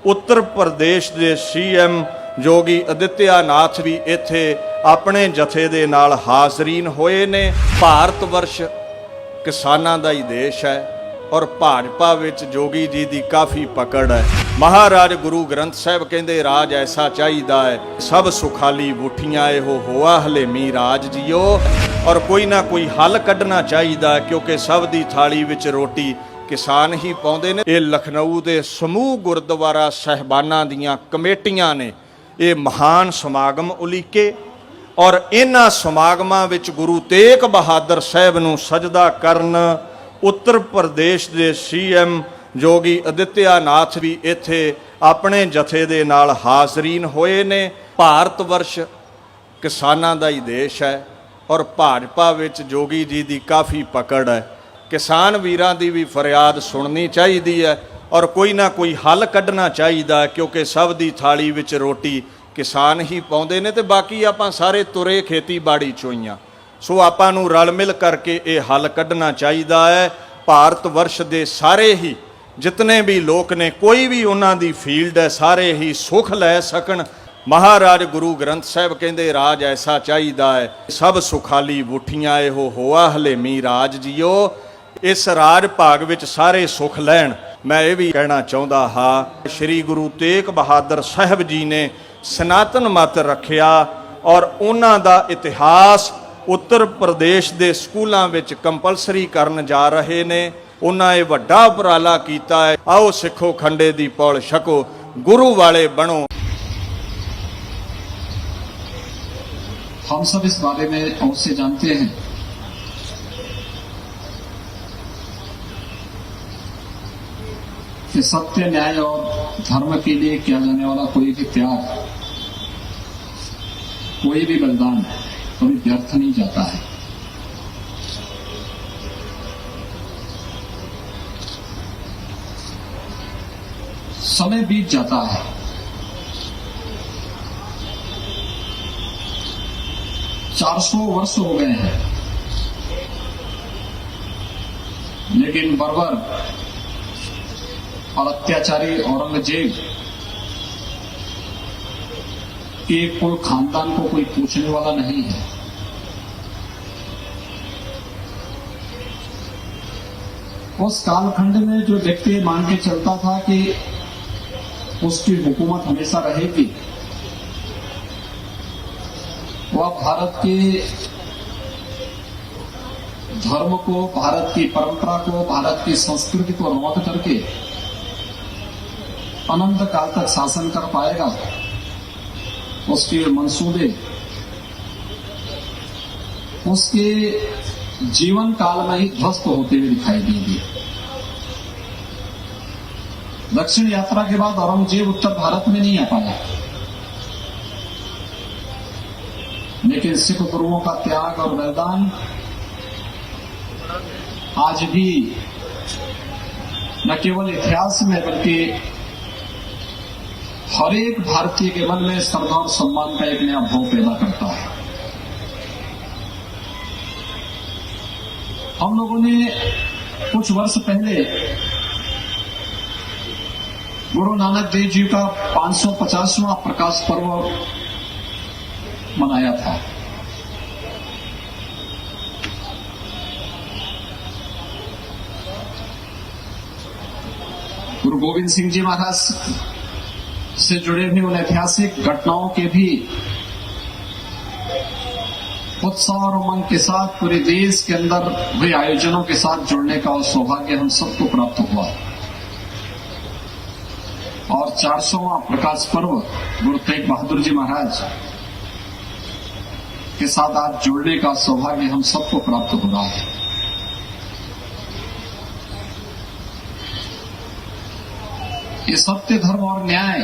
उत्तर प्रदेश के सीएम जोगी आदित्यनाथ भी इत्थे अपने जथे दे नाल हाज़रीन होए ने। भारत वर्ष किसानां दा ही देश है और भाजपा विच जोगी जी दी काफ़ी पकड़ है। महाराज गुरु ग्रंथ साहिब कहंदे राज ऐसा चाहिदा है, सब सुखाली बूठियां एहो होआ हलेमी राज जियो। और कोई ना कोई हल कढ़ना चाहिदा क्योंकि सब दी थाली विच रोटी किसान ही पाउंदे ने। ये लखनऊ के समूह गुरुद्वारा साहिबाना दियां कमेटियां ने ये महान समागम उलीके और इन्हां समागमां विच गुरु तेग बहादुर साहिब नूं सजदा करन उत्तर प्रदेश के सीएम जोगी आदित्यनाथ भी इत्थे अपने जथे दे नाल हाज़रीन होए ने। भारत वर्ष किसानां दा ही देश है और भाजपा विच जोगी जी दी काफ़ी पकड़ है। किसान वीरां दी भी फरियाद सुननी चाहिदी है और कोई ना कोई हल कढ़ना चाहिदा क्योंकि सब दी थाली विच रोटी किसान ही पाउंदे ने ते बाकी आपां सारे तुरे खेतीबाड़ी चों ही आ। सो आपां नूं रल मिल करके ये हल कढ़ना चाहिदा है। भारत वर्ष दे सारे ही जितने भी लोग ने कोई भी उन्हां दी फील्ड है सारे ही सुख लै सकन। महाराज गुरु ग्रंथ साहिब कहंदे राज ऐसा चाहिदा है, सब सुखाली बूठियां एहो होआ हलेमी राज जियो। इस राज भाग विच सारे सुख लैण। मैं ये भी कहना चाहुंदा हाँ, श्री गुरु तेग बहादुर साहिब जी ने सनातन मत रखिया और उन्हां दा इतिहास उत्तर प्रदेश के स्कूलों विच कंपलसरी करन जा रहे ने। उन्हां ये वड्डा उपराला कीता है। आओ सिखो खंडे दी पौल छको, गुरु वाले बनो। हम सब इस बारे में अवश्य जानते हैं कि सत्य, न्याय और धर्म के लिए किया जाने वाला कोई भी त्याग, कोई भी बलिदान कभी व्यर्थ नहीं जाता है। समय बीत जाता है, चार वर्ष हो गए हैं, लेकिन बर्बर और अत्याचारी औरंगजेब के कोई खानदान को कोई पूछने वाला नहीं है। उस कालखंड में जो व्यक्ति मान के चलता था कि उसकी हुकूमत हमेशा रहेगी, वह भारत के धर्म को, भारत की परंपरा को, भारत की संस्कृति को नोट करके अनंत काल तक शासन कर पाएगा, उसके मंसूबे उसके जीवन काल में ही ध्वस्त होते हुए दिखाई देंगे। दक्षिण यात्रा के बाद औरंगजेब उत्तर भारत में नहीं आ पाया, लेकिन सिख गुरुओं का त्याग और बलिदान आज भी न केवल इतिहास में बल्कि हर एक भारतीय के मन में श्रद्धा और सम्मान का एक नया भाव पैदा करता है। हम लोगों ने कुछ वर्ष पहले गुरु नानक देव जी का 550वां प्रकाश पर्व मनाया था। गुरु गोविंद सिंह जी महाराज से जुड़े हुए उन ऐतिहासिक घटनाओं के भी उत्साह और उमंग के साथ पूरे देश के अंदर हुए आयोजनों के साथ जुड़ने का सौभाग्य हम सबको प्राप्त हुआ और 400वां प्रकाश पर्व गुरु तेग बहादुर जी महाराज के साथ आज जुड़ने का सौभाग्य हम सबको प्राप्त हो रहा है। ये सत्य, धर्म और न्याय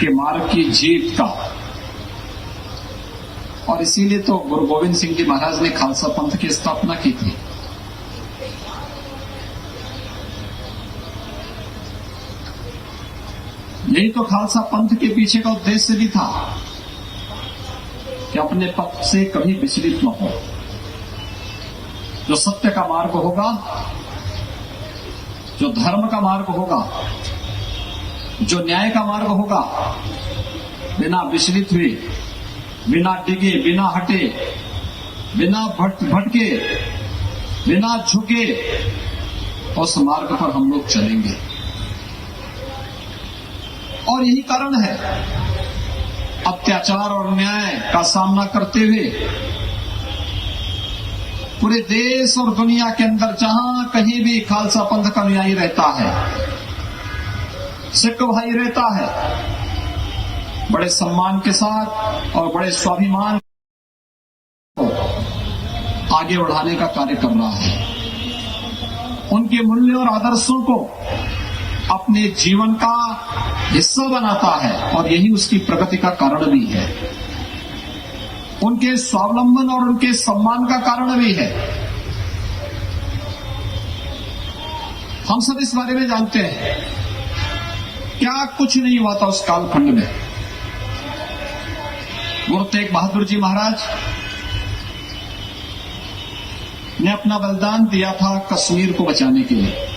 के मार्ग की जीत का, और इसीलिए तो गुरु गोविंद सिंह जी महाराज ने खालसा पंथ की स्थापना की थी। यही तो खालसा पंथ के पीछे का उद्देश्य भी था कि अपने पथ से कभी विचलित न हो। जो सत्य का मार्ग होगा, जो धर्म का मार्ग होगा, जो न्याय का मार्ग होगा, बिना विचलित हुए, बिना डिगे, बिना हटे, बिना भटके, बिना झुके, उस मार्ग पर हम लोग चलेंगे। और यही कारण है अत्याचार और अन्याय का सामना करते हुए पूरे देश और दुनिया के अंदर जहां कहीं भी खालसा पंथ का अनुयायी रहता है, सिख भाई रहता है, बड़े सम्मान के साथ और बड़े स्वाभिमान को आगे बढ़ाने का कार्य कर रहा है। उनके मूल्यों और आदर्शों को अपने जीवन का हिस्सा बनाता है और यही उसकी प्रगति का कारण भी है, उनके स्वावलंबन और उनके सम्मान का कारण भी है। हम सब इस बारे में जानते हैं, क्या कुछ नहीं हुआ था उस कालखंड में। गुरु तेग बहादुर जी महाराज ने अपना बलिदान दिया था कश्मीर को बचाने के लिए।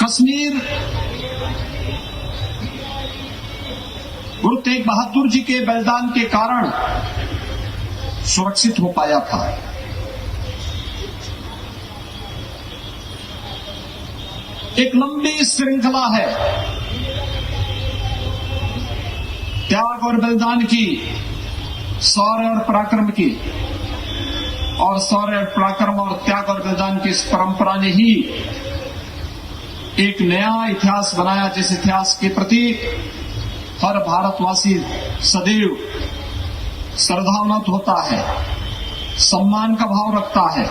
कश्मीर गुरु तेग बहादुर जी के बलिदान के कारण सुरक्षित हो पाया था। एक लंबी श्रृंखला है त्याग और बलिदान की, शौर्य और पराक्रम की, और शौर्य और पराक्रम और त्याग और बलिदान की इस परंपरा ने ही एक नया इतिहास बनाया, जिस इतिहास के प्रति हर भारतवासी सदैव श्रद्धान्वित होता है, सम्मान का भाव रखता है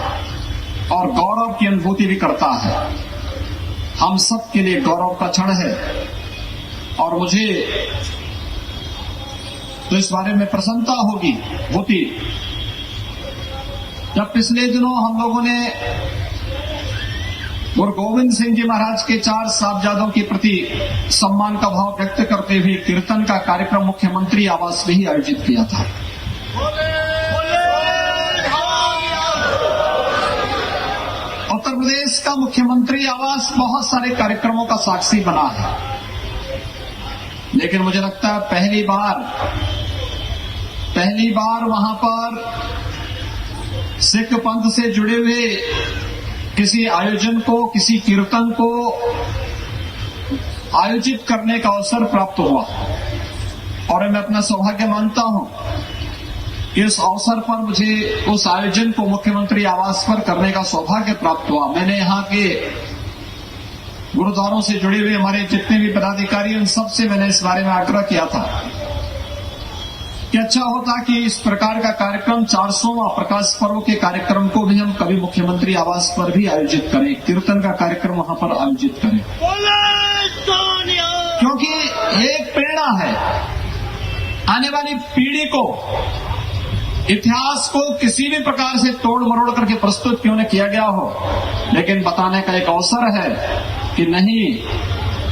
और गौरव की अनुभूति भी करता है। हम सब के लिए गौरव का क्षण है और मुझे तो इस बारे में प्रसन्नता होती जब पिछले दिनों हम लोगों ने गुरु गोविंद सिंह जी महाराज के 4 साहबजादों के प्रति सम्मान का भाव व्यक्त करते हुए कीर्तन का कार्यक्रम मुख्यमंत्री आवास में ही आयोजित किया था। उत्तर प्रदेश का मुख्यमंत्री आवास बहुत सारे कार्यक्रमों का साक्षी बना है, लेकिन मुझे लगता है पहली बार वहां पर सिख पंथ से जुड़े हुए किसी आयोजन को, किसी कीर्तन को आयोजित करने का अवसर प्राप्त हुआ। और मैं अपना सौभाग्य मानता हूं कि इस अवसर पर मुझे उस आयोजन को मुख्यमंत्री आवास पर करने का सौभाग्य प्राप्त हुआ। मैंने यहाँ के गुरुद्वारों से जुड़े हुए हमारे जितने भी पदाधिकारी, उन सब से मैंने इस बारे में आग्रह किया था कि अच्छा होता कि इस प्रकार का कार्यक्रम 400वां प्रकाश पर्व के कार्यक्रम को भी हम कभी मुख्यमंत्री आवास पर भी आयोजित करें, कीर्तन का कार्यक्रम वहां पर आयोजित करें, क्योंकि एक प्रेरणा है आने वाली पीढ़ी को इतिहास को किसी भी प्रकार से तोड़ मरोड़ करके प्रस्तुत क्यों न किया गया हो, लेकिन बताने का एक अवसर है कि नहीं,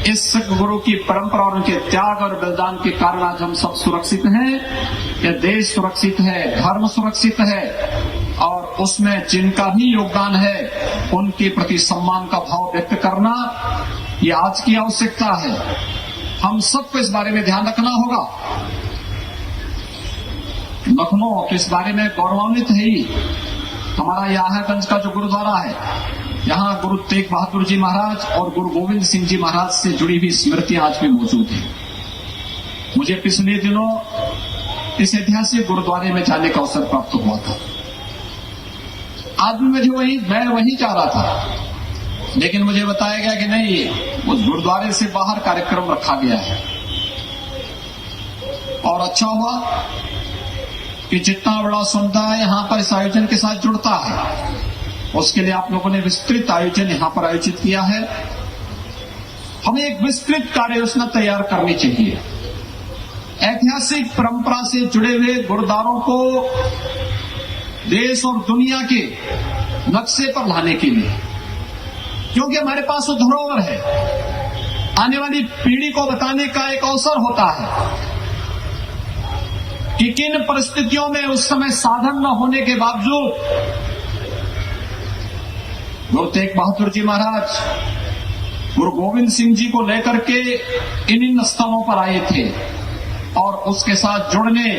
इस सिख गुरु की परंपरा और उनके त्याग और बलिदान के कारण आज हम सब सुरक्षित हैं, यह देश सुरक्षित है, धर्म सुरक्षित है, और उसमें जिनका भी योगदान है उनके प्रति सम्मान का भाव व्यक्त करना ये आज की आवश्यकता है। हम सबको इस बारे में ध्यान रखना होगा। लखनऊ इस बारे में गौरवान्वित है ही। हमारा याहगंज का जो गुरुद्वारा है, यहाँ गुरु तेग बहादुर जी महाराज और गुरु गोविंद सिंह जी महाराज से जुड़ी हुई स्मृतियां आज भी मौजूद हैं। मुझे पिछले दिनों इस ऐतिहासिक गुरुद्वारे में जाने का अवसर प्राप्त हुआ था। आज मैं वहीं जा रहा था, लेकिन मुझे बताया गया कि नहीं, उस गुरुद्वारे से बाहर कार्यक्रम रखा गया है। और अच्छा हुआ कि जितना बड़ा समुदाय यहाँ पर इस आयोजन के साथ जुड़ता है, उसके लिए आप लोगों ने विस्तृत आयोजन यहाँ पर आयोजित किया है। हमें एक विस्तृत कार्य योजना तैयार करनी चाहिए, ऐतिहासिक परंपरा से जुड़े हुए गुरुद्वारों को देश और दुनिया के नक्शे पर लाने के लिए, क्योंकि हमारे पास वो धरोहर है। आने वाली पीढ़ी को बताने का एक अवसर होता है कि किन परिस्थितियों में उस समय साधन न होने के बावजूद गुरु तेग बहादुर जी महाराज गुरु गोविंद सिंह जी को लेकर के इन स्थलों पर आए थे और उसके साथ जुड़ने,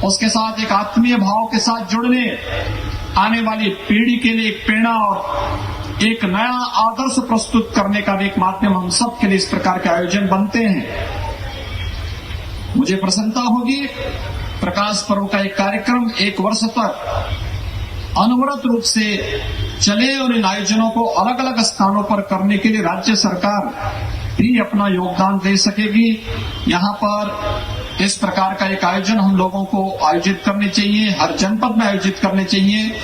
उसके साथ एक आत्मीय भाव के साथ जुड़ने, आने वाली पीढ़ी के लिए एक प्रेरणा और एक नया आदर्श प्रस्तुत करने का भी एक माध्यम हम सब के लिए इस प्रकार के आयोजन बनते हैं। मुझे प्रसन्नता होगी प्रकाश पर्व का एक कार्यक्रम 1 वर्ष तक अनवरत रूप से चले और इन आयोजनों को अलग अलग स्थानों पर करने के लिए राज्य सरकार भी अपना योगदान दे सकेगी। यहाँ पर इस प्रकार का एक आयोजन हम लोगों को आयोजित करने चाहिए, हर जनपद में आयोजित करने चाहिए।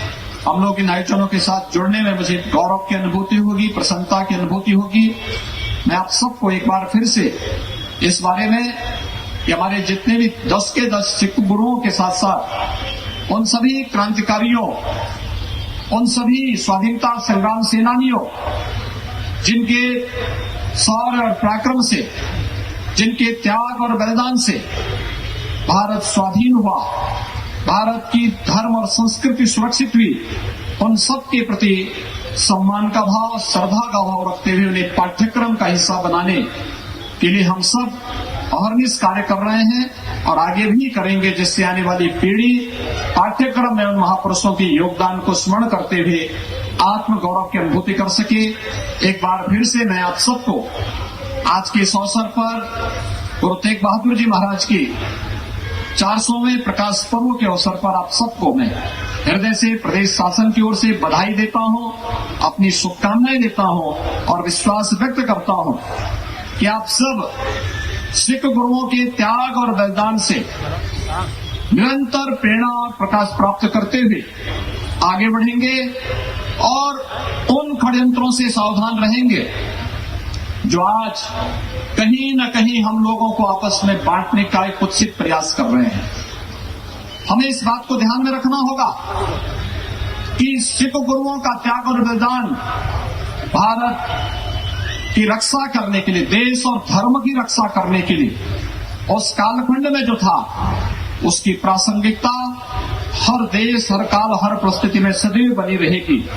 हम लोग इन आयोजनों के साथ जुड़ने में मुझे गौरव की अनुभूति होगी, प्रसन्नता की अनुभूति होगी। मैं आप सबको एक बार फिर से इस बारे में कि हमारे जितने भी 10 के 10 सिख गुरुओं के साथ साथ उन सभी क्रांतिकारियों, उन सभी स्वाधीनता संग्राम सेनानियों जिनके शौर्य और पराक्रम से, जिनके त्याग और बलिदान से भारत स्वाधीन हुआ, भारत की धर्म और संस्कृति सुरक्षित हुई, उन सब के प्रति सम्मान का भाव, श्रद्धा का भाव रखते हुए उन्हें पाठ्यक्रम का हिस्सा बनाने के लिए हम सब अहर्निश कार्य कर रहे हैं और आगे भी करेंगे, जिससे आने वाली पीढ़ी पाठ्यक्रम में उन महापुरुषों के योगदान को स्मरण करते हुए आत्म गौरव की अनुभूति कर सके। एक बार फिर से मैं आप सबको आज के इस अवसर पर गुरु तेग बहादुर जी महाराज की 400वें प्रकाश पर्व के अवसर पर आप सबको मैं हृदय से प्रदेश शासन की ओर से बधाई देता हूं, अपनी शुभकामनाएं देता हूं और विश्वास व्यक्त करता हूं कि आप सब सिख गुरुओं के त्याग और बलिदान से निरंतर प्रेरणा और प्रकाश प्राप्त करते हुए आगे बढ़ेंगे और उन षड्यंत्रों से सावधान रहेंगे जो आज कहीं न कहीं हम लोगों को आपस में बांटने का एक कुत्सित प्रयास कर रहे हैं। हमें इस बात को ध्यान में रखना होगा कि सिख गुरुओं का त्याग और बलिदान भारत की रक्षा करने के लिए, देश और धर्म की रक्षा करने के लिए उस कालखंड में जो था उसकी प्रासंगिकता हर देश, हर काल, हर परिस्थिति में सदैव बनी रहेगी।